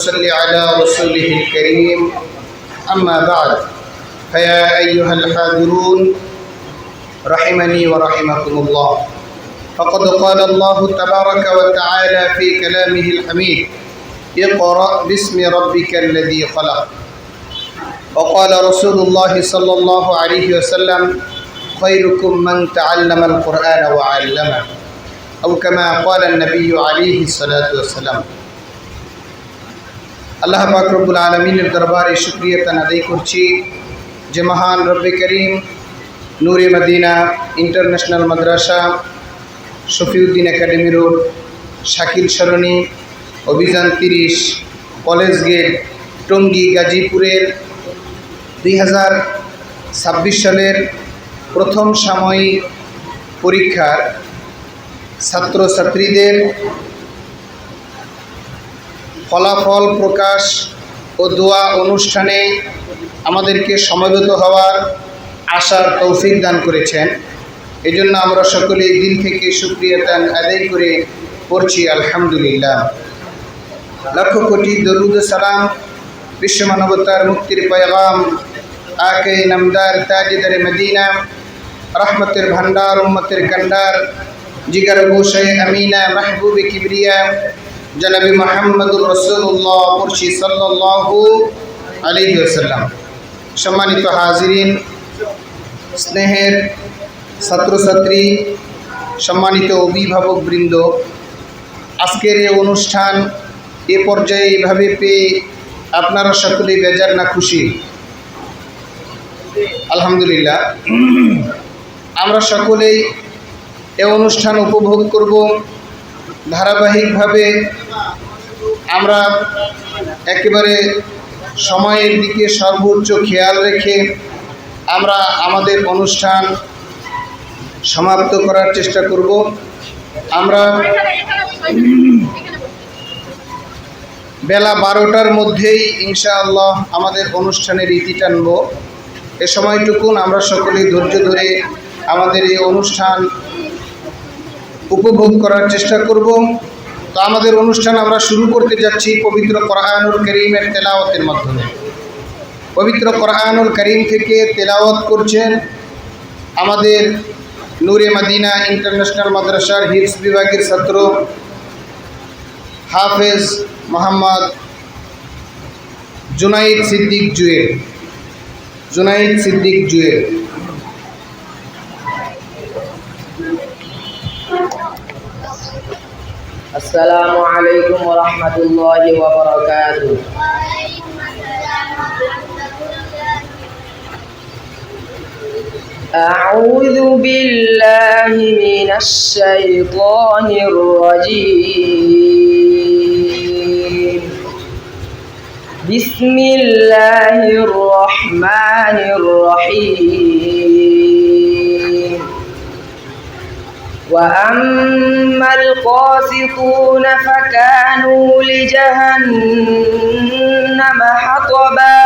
صل على رسوله الكريم أما بعد فيا أيها الحاضرون رحمني ورحمكم الله فقد قال الله تبارك وتعالى في كلامه الحميد اقرأ باسم ربك الذي خلق وقال رسول الله صلى الله عليه وسلم خيركم من تعلم القرآن وعلمه أو كما قال النبي عليه الصلاة والسلام আল্লাহ পাক রব্বুল আলামিনের দরবারে শুকরিয়া আদায় করছি যে মহান রব্বে করিম নূরে মদিনা ইন্টারন্যাশনাল মাদ্রাসা শফিউদ্দিন একাডেমি রোড শাকিল সরণি অভিযান 30 কলেজ গেট টঙ্গী গাজীপুরের 2026 সালের প্রথম সাময়িক পরীক্ষার ছাত্রছাত্রীদের ফলাফল প্রকাশ ও দোয়া অনুষ্ঠানে আমাদেরকে সমবেত হওয়ার আশার তৌফিক দান করেছেন। এজন্য আমরা সকলেই দিল থেকে শুকরিয়া আদায় করে পড়ছি আলহামদুলিল্লাহ। লক্ষ কোটি দরুদ সালাম বিশ্ব মানবতার মুক্তির পয়গাম আকে নামদার তাজদার মদিনা রহমতের ভান্ডার উম্মতের কান্ডার জিগার গোশে আমিনা মাহবুবে কিবরিয়া জনাবি মুহাম্মদুর রাসূলুল্লাহ পড়ছি সাল্লাল্লাহু আলাইহি ওয়াসাল্লাম। সম্মানিত হাজিরিন, স্নেহের ছাত্রছাত্রী, সম্মানিত অভিভাবকবৃন্দ, আজকের এই অনুষ্ঠান এ পর্যায়ে এইভাবে পেয়ে আপনারা সকলেই বেজার না খুশি? আলহামদুলিল্লাহ। আমরা সকলেই এই অনুষ্ঠান উপভোগ করব। ধারাবাহিকভাবে আমরা একেবারে সময়ের দিকে সর্বোচ্চ খেয়াল রেখে আমরা আমাদের অনুষ্ঠান সমাপ্ত করার চেষ্টা করব। আমরা বেলা 12টার মধ্যেই ইনশাআল্লাহ আমাদের অনুষ্ঠানের ইতি টানব। এ সময়টুকুন আমরা সকলেই ধৈর্য ধরে আমাদের এই অনুষ্ঠান উপভোগ করার চেষ্টা করব। তো আমাদের অনুষ্ঠান আমরা শুরু করতে যাচ্ছি পবিত্র কোরআনুল কারীমের তেলাওয়াতের মাধ্যমে। পবিত্র কোরআনুল কারীম থেকে তেলাওয়াত করছেন আমাদের নূরে মদিনা ইন্টারন্যাশনাল মাদ্রাসার হিফজ বিভাগের ছাত্র হাফেজ মোহাম্মদ জুনাইদ সিদ্দিক জুয়েল। আসসালামু আলাইকুম ওয়া রাহমাতুল্লাহি ওয়া বারাকাতুহু। আউযু বিল্লাহি মিনাশ শাইতানির রাজীম। বিসমিল্লাহির রহমানির রহিম। وأما القاسطون فكانوا لجهنم حطبا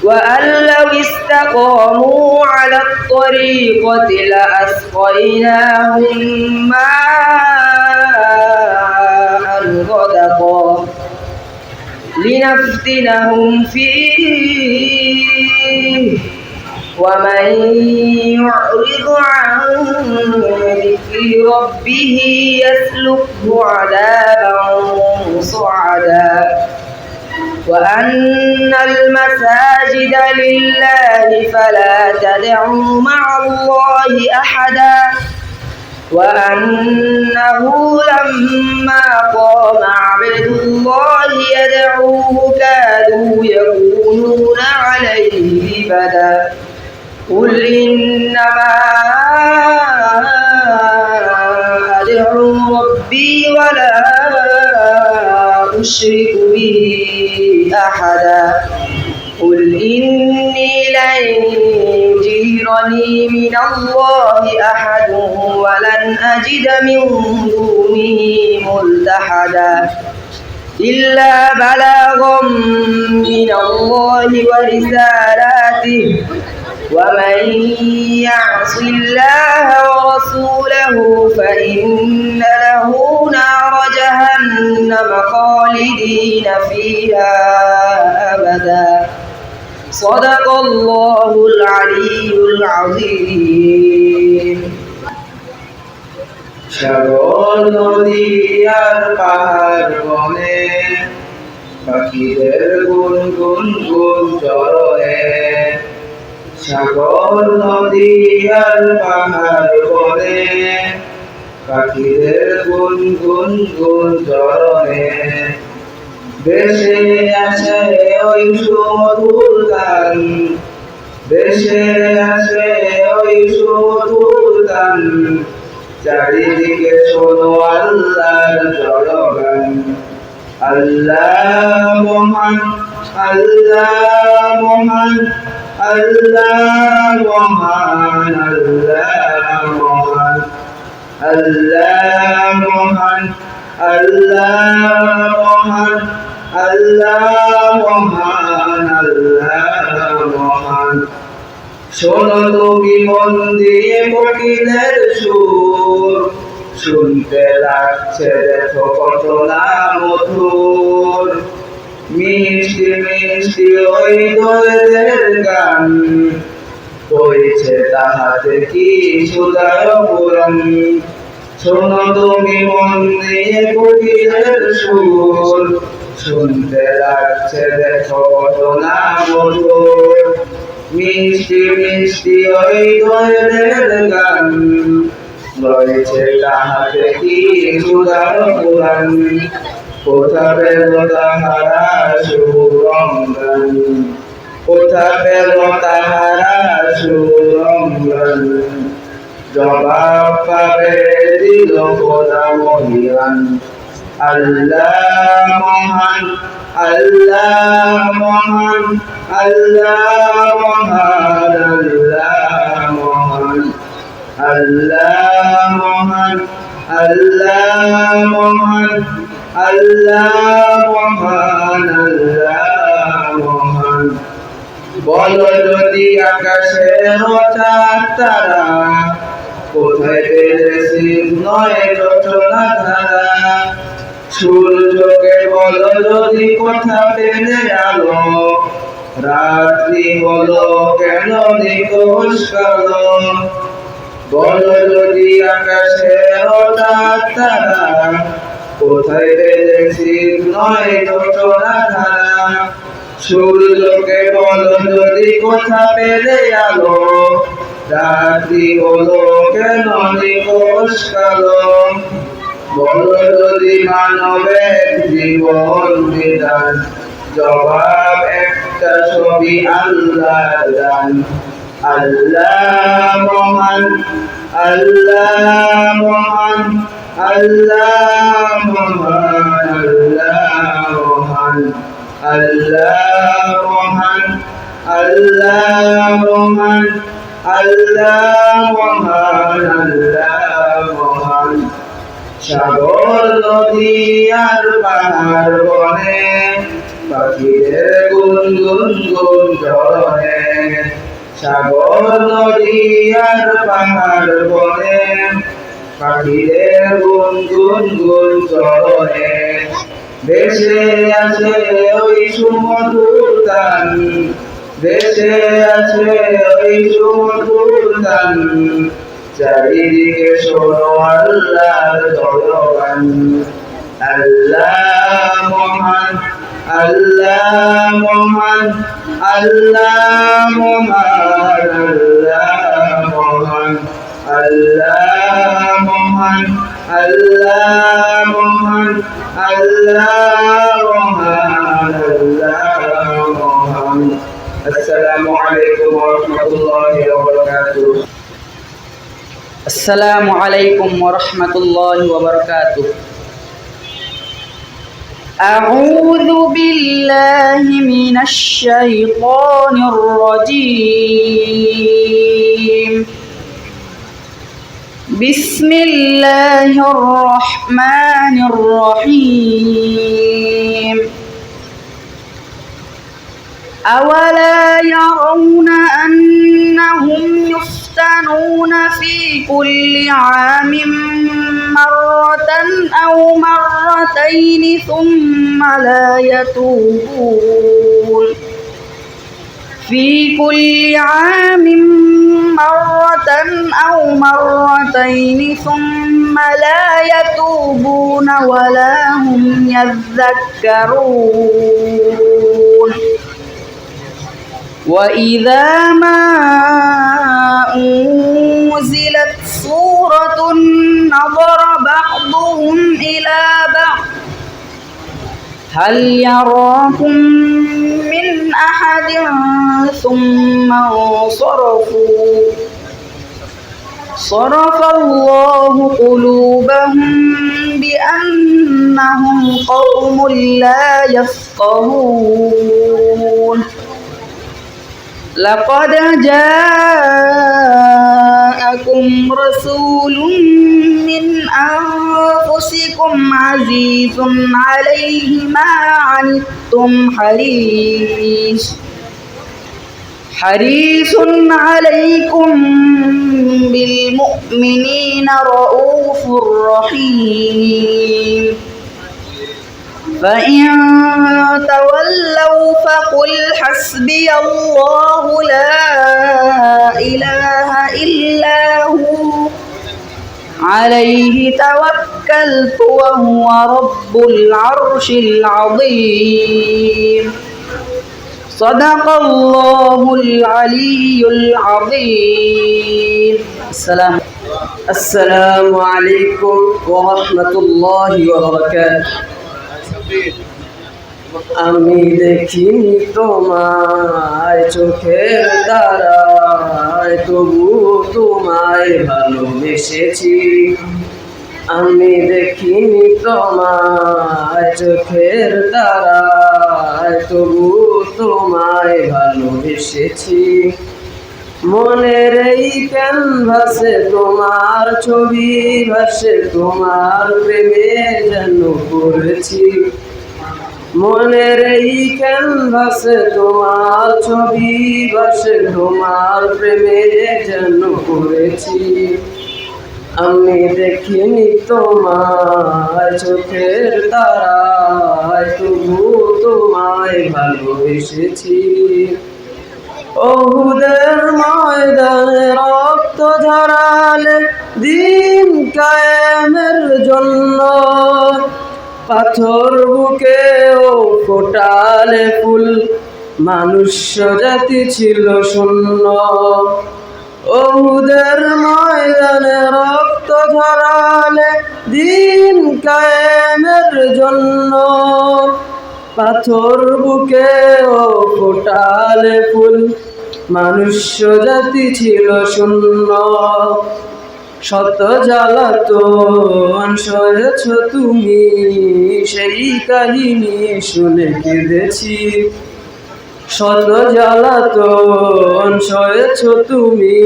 وأن لو استقاموا على الطريقة لأسقيناهم ماء غدقا لنفتنهم فيه ومن يعرض عن ذكر ربه يسلكه عذابا صعدا وأن المساجد لله فلا تدعوا مع الله أحدا وأنه لما قام عبد الله يدعوه كادوا يكونون عليه لبدا قل إنما أدعو ربي ولا أشرك به أحدا قل إني لن يجيرني من الله أحد ولن أجد من دونه ملتحدا إلا بلاغا من الله ورسالاته ومن يعص الله ورسوله فإن له نار جهنم خالدين فيها أبدا صدق الله العلي العظيم সাগর নদী আর পাহাড় বনে পাখিদের গুনগুন গুন চরণে সাগর নদী আর পাহাড় বনে পাখিদের গুনগুন গুন চরণে দেশে আছে ওই সুমধুর গান দেশে আছে ওই সুমধুর গান চারিদিকে শোনো আল্লাহর জয়গান আল্লাহ মহান আল্লাহ মহান আল্লাহ মহান আল্লাহ মহান আল্লাহ মহান আল্লাহ মহান আল্লাহ মহান আল্লাহ মহান শোনো তুমি মন দিয়ে কোকিলের সুর শুনতে লাগছে দেখো কত না মধুর মিষ্টি মিষ্টি ওই দোয়েলের গান বইছে তাহাতে কি সুদায় পুরন শোনো তুমি মন দিয়ে কোকিলের সুর শুনতে লাগছে দেখো কত না মধুর মিষ্টি মিষ্টি ওই দোয়েলের গান রয়েছে তাহাতে কি সুদার পুরাণ কোথা পেল তাহারা সুরঙ্গন কোথা পেল তাহারা সুরঙ্গন জবাব পাবে দিল খোদা মহিয়ান আল্লাহ মহান আল্লাহ মহান আল্লাহ মহান আল্লাহ মহান আল্লাহ মহান আল্লাহ মহান আল্লাহ মহান আল্লাহ মহান বলো যদি আকাশের তারা কোথায় পেয়েছি নয় রচনা ধারা সূর্যকে বলো যদি কোথা পেলে আলো রাত্রি বলো কেন নিকোষ কালো বলো যদি আকাশে হঠাৎ তারা কোথায় পেয়েছি নয় রচনা ধারা সূর্যকে বলো যদি কোথা পেলে আলো রাত্রি বলো কেন নিকোষ কালো বলো যদি মানবের জীবন বিধান জবাব একটা ছবি আল্লাহ দান আল্লাহ মহান আল্লাহ মহান আল্লাহ মহান আল্লাহ মহান আল্লাহ মহান আল্লাহ মহান আল্লাহ মহান আল্লাহ মহান সাগর নদী আর পাহাড় বনে পাখিদের গুনগুন গুন চরণে সাগর নদী আর পাহাড় বনে পাখিদের গুনগুন গুন চরণে দেশে আছে ওই সুমধুর গান দেশে আছে ওই সুমধুর গান চারিদিকে শোনো আল্লাহর জয়গান আল্লাহ মহান আল্লাহ মহান আল্লাহ মহান আল্লাহ মহান আল্লাহ মহান আল্লাহ মহান আল্লাহ মহান আল্লাহ মহান আসসালামু আলাইকুম ওয়া রাহমাতুল্লাহি ওয়া বারাকাতুহু আসসালামু আলাইকুম ওয়া রাহমাতুল্লাহি ওয়া বারাকাতুহু أعوذ بالله من الشيطان الرجيم بسم الله الرحمن الرحيم أولا يرون أنا يفتنون في كل عام مرة أو مرتين ثم لا يتوبون في كل عام مرة أو مرتين ثم لا يتوبون ولا هم يذكرون وإذا ما أنزلت سورة نظر بعضهم إلى بعض هل يراكم من أحد ثم انصرفوا صرف الله قلوبهم بأنهم قوم لا يفقهون لقد جاءكم رسول من أنفسكم عزيز عليه ما عنتم حريص عليكم بالمؤمنين رؤوف رحيم فإن تولوا فقل حسبي الله لا إله إلا هو عليه توكلت وهو رب العرش العظيم صدق الله العلي العظيم السلام عليكم ورحمة الله وبركاته আমি দেখিনি তোমায় চোখের তারায় তবু তোমায় ভালোবেসেছি আমি দেখিনি তোমায় চোখের তারায় তবু তোমায় ভালোবেসেছি মনের এই ক্যানভাসে তোমার ছবি ভাসে তোমার প্রেমে যেন পড়েছি মনের এই ক্যানভাসে তোমার ছবি ভাসে তোমার প্রেমে যেন পড়েছি আমি দেখিনি তোমায় চোখের তারায় তবু তোমায় ভালোবেসেছি ওহুদের ময়দানে রক্ত ঝরালে দিন কায়েমের জন্য পাথর বুকেও ফোটালে ফুল মানুষ জাতি ছিল শূন্য ওহুদের ময়দানে রক্ত ঝরালে দিন কায়েমের জন্য পাথর বুকেও ফোটালে ফুল মানুষ জাতি ছিল শূন্য শত জ্বালাতন সয়েছ তুমি সেই কাহিনী শুনে কেঁদেছি শত জ্বালাতন সয়েছ তুমি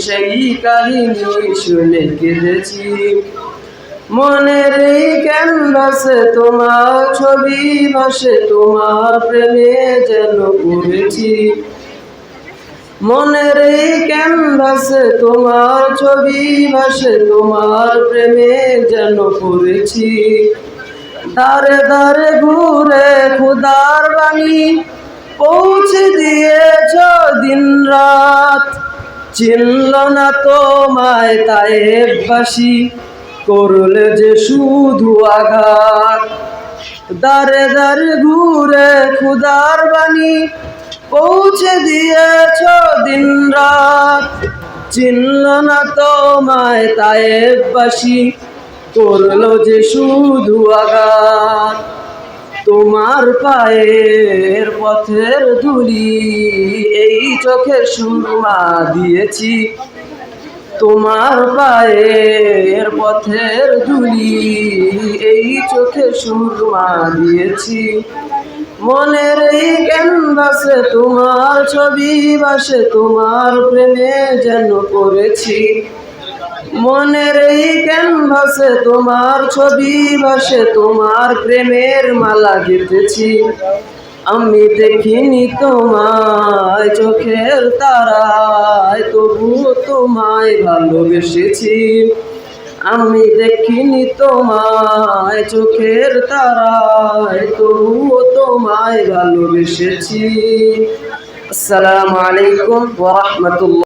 সেই কাহিনী শুনে কেঁদেছি মনের এই ক্যানভাসে তোমার ছবি ভাসে তোমার প্রেমে যেন পড়েছি মনের এই ক্যানভাসে তোমার ছবি ভাসে তোমার প্রেমে যেন পড়েছি দারে দারে ঘুরে খুদার বাণী পৌঁছে দিয়েছ দিন রাত চিনল না তোমায় তায়েববাসী করলে যে শুধু আঘাত দারে দারে ঘুরে খুদার বাণী পৌঁছে দিয়েছ দিন রাত চিনল না তোমায় তায়েববাসী করলো যে শুধু আঘাত তোমার পায়ের পথের ধুলি এই চোখের সুরমা দিয়েছি তোমার পায়ের পথের ধুলি এই চোখে সুরমা দিয়েছি মনের এই ক্যানভাসে তোমার ছবি ভাসে তোমার প্রেমে যেন পড়েছি মনের এই ক্যানভাসে তোমার ছবি ভাসে তোমার প্রেমের মালা গেঁথেছি আমি দেখিনি তোমায় চোখের তারায়, তবুও তোমায় ভালোবেসেছি। আমি দেখিনি তোমায় চোখের তারায়, তবুও তোমায় ভালোবেসেছি। আসসালামু আলাইকুম ওয়া রাহমাতুল্লাহ।